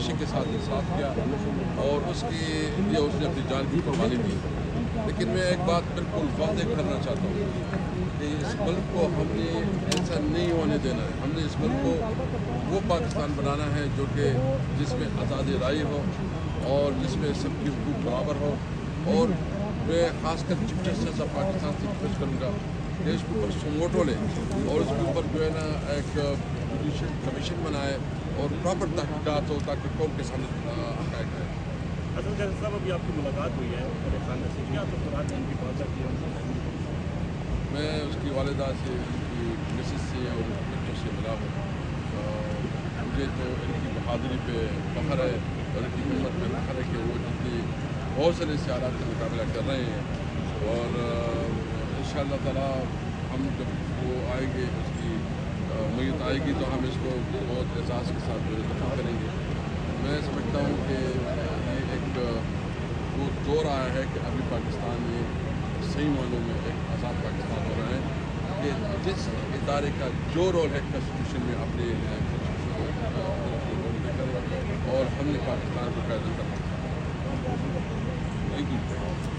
پیشے کے ساتھ انصاف کیا اور اس کے لیے اس نے اپنی جان کی قربانی دی. لیکن میں ایک بات بالکل واضح کرنا چاہتا ہوں کہ اس ملک کو ہم نے ایسا نہیں ہونے دینا ہے. ہم نے اس ملک کو وہ پاکستان بنانا ہے جو کہ جس میں آزادی رائے ہو اور جس میں سب کی حقوق برابر ہو. اور میں خاص کر چیف جسٹس آف پاکستان سے ریکویسٹ کروں گا کہ اس کے اوپر سموٹو لے اور اس کے اوپر جو ہے نا ایک جوڈیشل کمیشن بنائے اور پراپر تحقیقات ہو تاکہ قوم کے سامنے حقائق آئے. اصل جیسے صاحب ابھی آپ کی ملاقات ہوئی ہے میرے خاندان سے کیا تصورات ہیں ان کی بات کی ہے؟ میں اس کی والدہ سے ان کی مسز سے اور ان کے بچوں سے ملا ہوں. مجھے تو ان کی بہادری پہ فخر ہے اور ان کی ہمت پہ فخر ہے کہ وہ جتنی بہت سارے سیالات کا مقابلہ کر رہے ہیں اور انشاءاللہ تعالیٰ ہم جب وہ آئیں گے اس کی میت آئے گی تو ہم اس کو بہت اعزاز کے ساتھ دفن کریں گے. میں سمجھتا ہوں کہ یہ ایک وہ دور آیا ہے کہ ابھی پاکستان میں صحیح معنوں میں ایک آزاد پاکستان ہو رہا ہے کہ جس ادارے کا جو رول ہے کانسٹیٹیوشن میں اپنے رول لے کر اور ہم نے پاکستان کو قائم کرنا. Thank you.